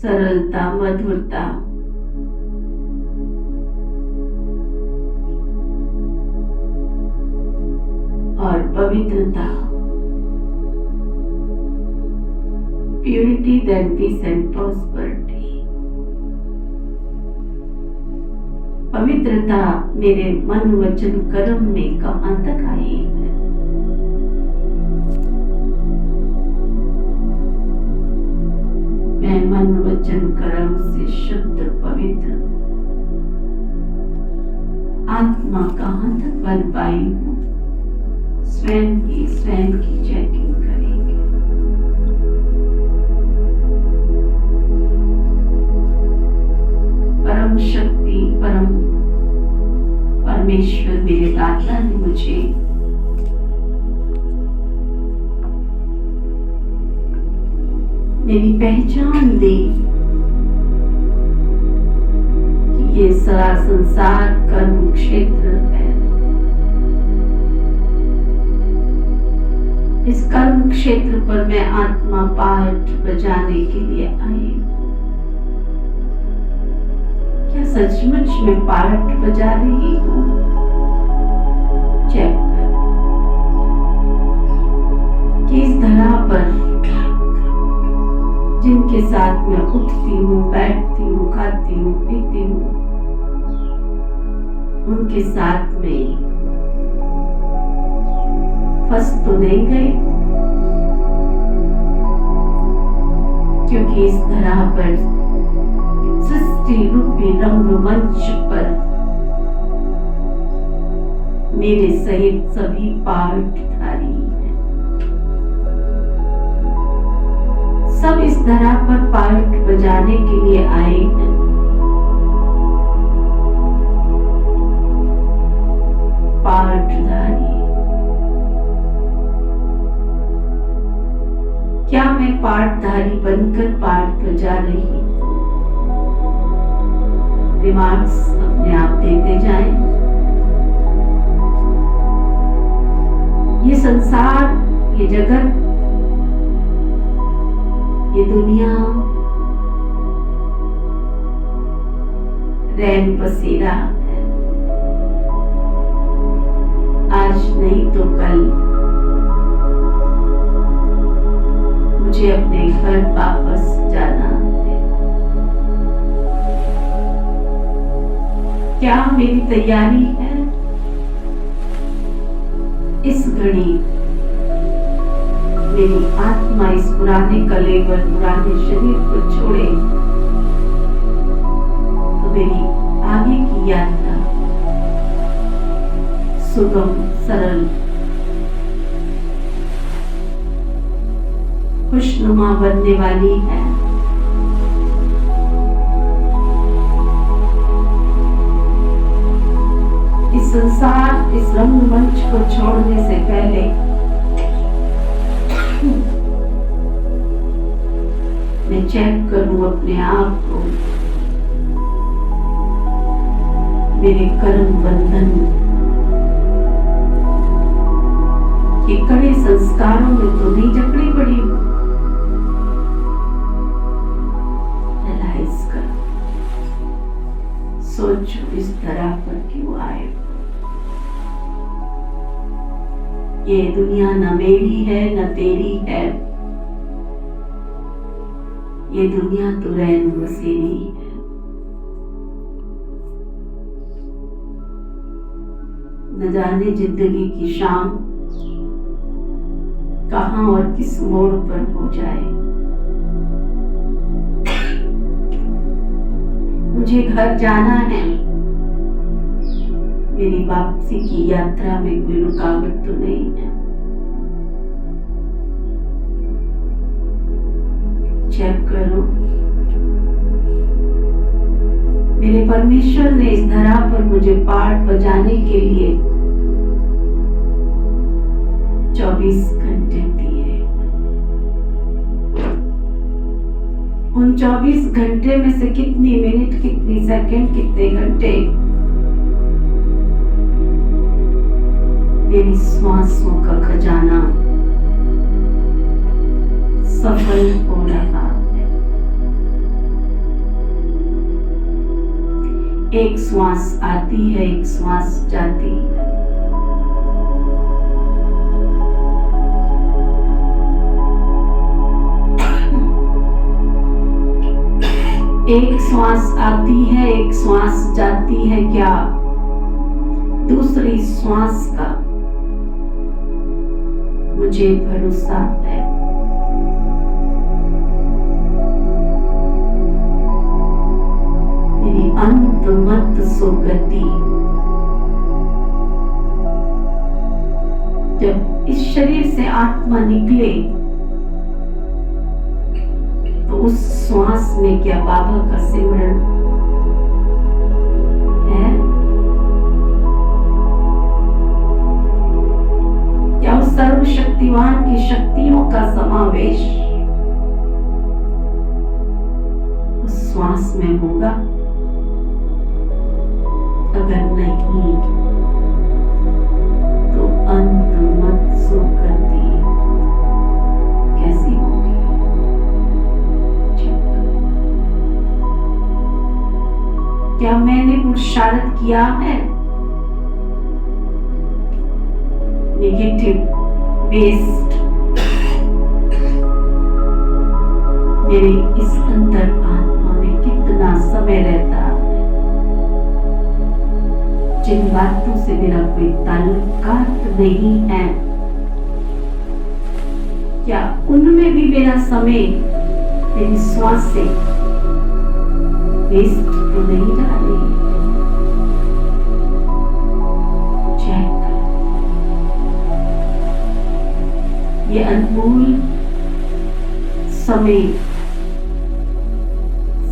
सरलता, मधुरता, और पवित्रता, purity, then peace and prosperity. पवित्रता मेरे मन, वचन, कर्म में कहां तक आई है? मैं मन, वचन, कर्म से शुद्ध, पवित्र आत्मा कहां तक बन पाई हूं? स्वयं की चेकिंग करेंगे। परम शक्ति, परमेश्वर मेरे दाता ने मुझे मेरी पहचान दी कि ये सारा संसार कर्म क्षेत्र है। इस कर्म क्षेत्र पर मैं आत्मा पाठ बजाने के लिए आई हूँ। क्या सचमुच में पाठ बजा रही हूँ? चेक कर कि इस धरा पर जिनके साथ मैं उठती हूँ, बैठती हूँ, खाती हूँ, पीती हूँ, उनके साथ में फंस तो नहीं गए? क्योंकि इस धरा पर सृष्टि रूपी रंगमंच पर मेरे सहित सभी पाठधारी हैं। सब इस धरा पर पाठ बजाने के लिए आए हैं। पाठधारी, क्या मैं पाठधारी बनकर पाठ बजा रही हूँ? रिमार्क्स अपने आप देते जाएं। ये संसार, ये जगत, ये दुनिया रैन बसेरा है। आज नहीं तो कल मुझे अपने घर वापस जाना है। क्या मेरी तैयारी है? इस घड़ी मेरी आत्मा इस पुराने कलेवर, पुराने शरीर को छोड़े तो मेरी आगे की यात्रा सुगम, सरल, खुशनुमा बनने वाली है। इस संसार, इस रंगमंच को छोड़ने से पहले मैं चेक करूं अपने आप को, मेरे कर्म बंधन के कड़े संस्कारों में तो नहीं जकड़ी पड़ी हूं। रियलाइज करो, सोचो इस तरह पर क्यों आए हो। ये दुनिया न मेरी है न तेरी है, ये दुनिया तो रैन बसेरी है। न जाने जिंदगी की शाम कहां और किस मोड़ पर हो जाए। मुझे घर जाना है। मेरी वापसी की यात्रा में कोई रुकावट तो नहीं है। चेक करो, मेरे परमेश्वर ने इस धरा पर मुझे पाठ बजाने के लिए 24 घंटे दिए। उन 24 घंटे में से कितनी मिनट, कितनी सेकंड, कितने घंटे मेरी श्वासों का खजाना सफल हो रहा है। एक श्वास आती है, एक श्वास जाती है। एक श्वास आती है, एक श्वास जाती है। क्या दूसरी श्वास का मुझे भरोसा है। मेरी अंत मत सुगति। जब इस शरीर से आत्मा निकले तो उस श्वास में क्या बाबा का सिमरन है? क्या उस सर्वशक्तिवान की शक्तियों का समावेश उस श्वास में होगा? अगर नहीं तो अंत मत सुगति कैसी होगी? क्या मैंने पुरुषार्थ किया है? नेगेटिव वेस्ट मेरे इस अंतर आत्मा में कितना समय रहता है? जिन बातों से मेरा कोई ताल्लुकात नहीं है, क्या उनमें भी मेरा समय मेरी श्वास से वेस्ट तो नहीं जा रही? चेक। ये अनमोल समय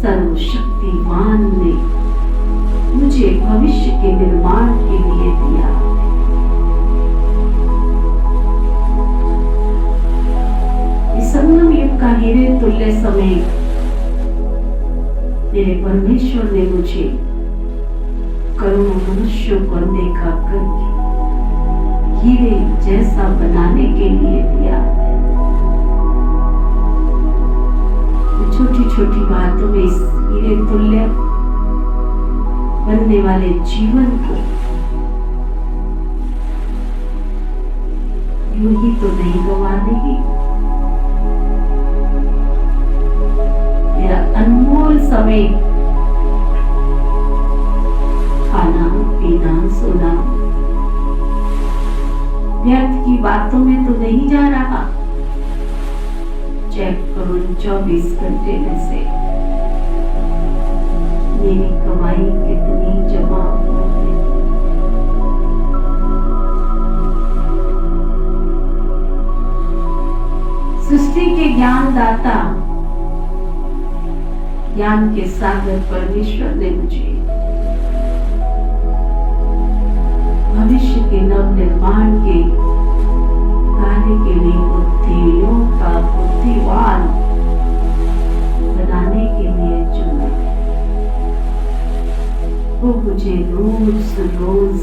सर्वशक्तिमान ने मुझे भविष्य के निर्माण के लिए दिया। इस संगम युग का हीरे तुल्य समय मेरे परमेश्वर ने मुझे करोड़ों मनुष्यों को देखा करके हीरे जैसा बनाने के लिए दिया है। छोटी छोटी बातों में इस हीरे तुल्य बनने वाले जीवन को यूं ही तो नहीं गवा देगी। मेरा अनमोल समय खाना पीना सोना व्यर्थ की बातों में तो नहीं जा रहा। चेक करो 24 घंटे में से मेरी कमाई कितनी जमा हो गई। सृष्टि के ज्ञान दाता ज्ञान के सागर परमेश्वर ने मुझे भविष्य के नव निर्माण के कार्य के लिए बुद्धियों का बुद्धिवान बनाने के लिए चुना। वो मुझे रोज रोज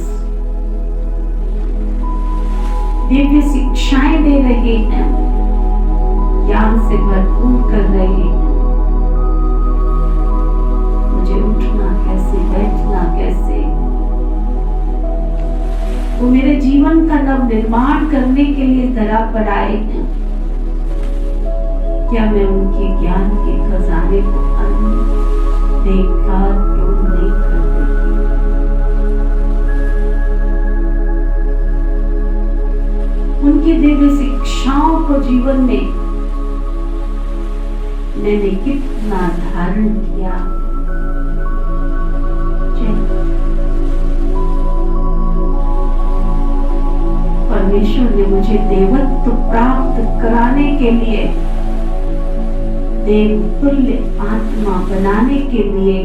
दिव्य शिक्षाएं दे रहे हैं, ज्ञान से भरपूर कर रहे हैं। मुझे उठना कैसे, बैठना कैसे, वो मेरे जीवन का नव निर्माण करने के लिए धरा पर आए हैं। क्या मैं उनके ज्ञान के खजाने को अनदेखा तो नहीं कर देती? उनकी दिव्य शिक्षाओं को जीवन में मैंने कितना धारण किया? परमेश्वर ने मुझे देवत्व प्राप्त कराने के लिए, देवतुल्य आत्मा बनाने के लिए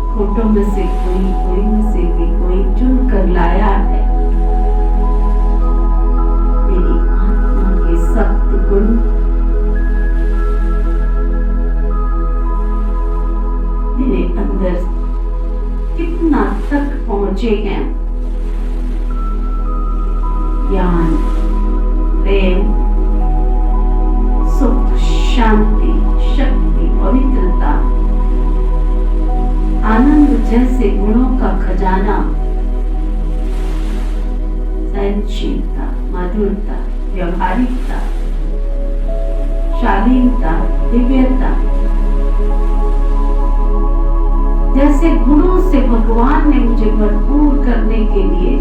फोटो में से कोई में से भी कोई चुन कर लाया है। मेरी आत्मा के सप्त गुण मेरे अंदर कितना तक पहुंचे हैं? ज्ञान, प्रेम, सुख, शांति, शक्ति, पवित्रता, जैसे गुणों का खजाना, सहनशीलता, मधुरता, व्यवहारिकता, शालीनता, दिव्यता जैसे गुणों से भगवान ने मुझे भरपूर करने के लिए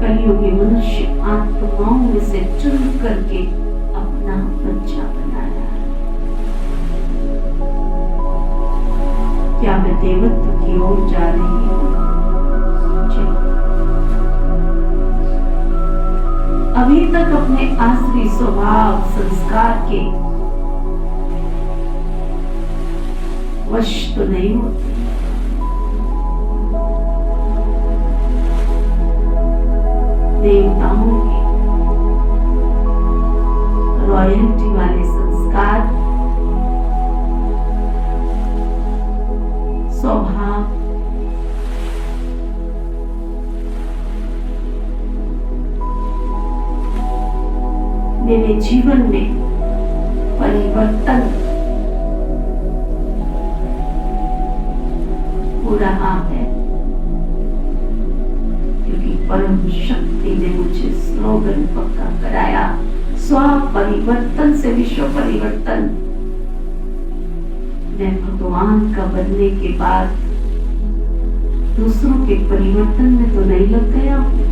कलियुगी मनुष्य आत्माओं में से चुन करके अपना बच्चा बनाया। क्या मैं देवत्व की ओर जा रही हूँ? अभी तक अपने आसरी स्वभाव संस्कार के वश तो नहीं होते। देवताओं के रॉयल्टी वाले संस्कार, स्वभाव मेरे जीवन में परिवर्तन हो रहा है, क्योंकि परम शक्ति ने मुझे स्लोगन पक्का कराया, स्व परिवर्तन से विश्व परिवर्तन। मैं भगवान का बनने के बाद दूसरों के परिवर्तन में तो नहीं लग गया हूं।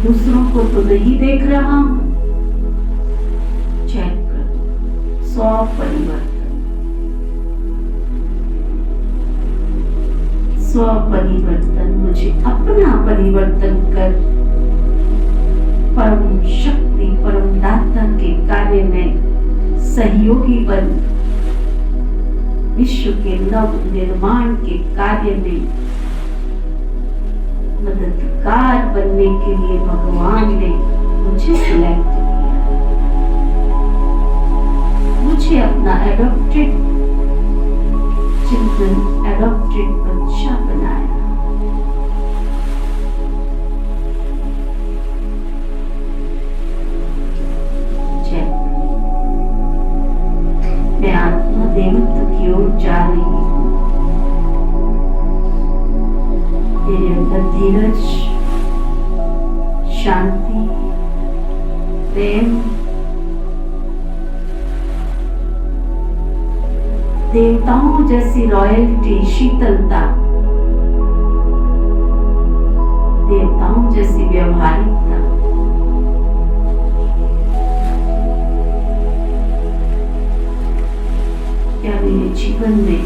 दूसरों को तो नहीं देख रहा हूं। चेक कर, स्व परिवर्तन, स्व परिवर्तन, मुझे अपना परिवर्तन कर परम शक्ति, परम दाता के कार्य में सहयोगी बन, विश्व के नव निर्माण के कार्य में मददगार बनने के लिए भगवान ने मुझे सिलेक्ट किया, मुझे अपना एडॉप्टेड चिल्ड्रन, एडॉप्टेड बच्चा बनाया। मैं आत्मा देवत्व की ओर जा रही हूँ। मेरे अंदर धीरज, शांति, प्रेम, देवताओं जैसी रॉयल्टी, शीतलता, देवताओं जैसी व्यवहारिकता, क्या मेरे जीवन में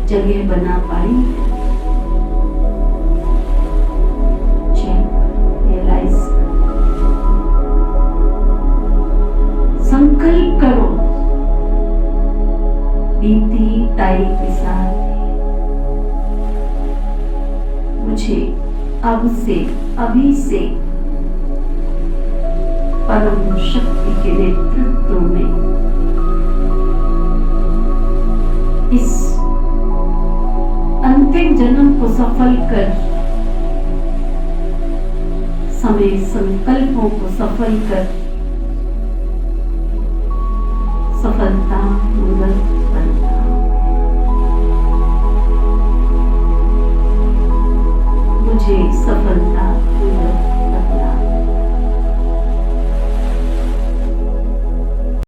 जगह बना पाई? रियलाइज, संकल्प करो, बीती तारीख के साथ मुझे अब से, अभी से परम शक्ति के नेतृत्व में इस अंतिम जन्म को सफल कर, समय संकल्पों को सफल कर, सफलता पूर्वक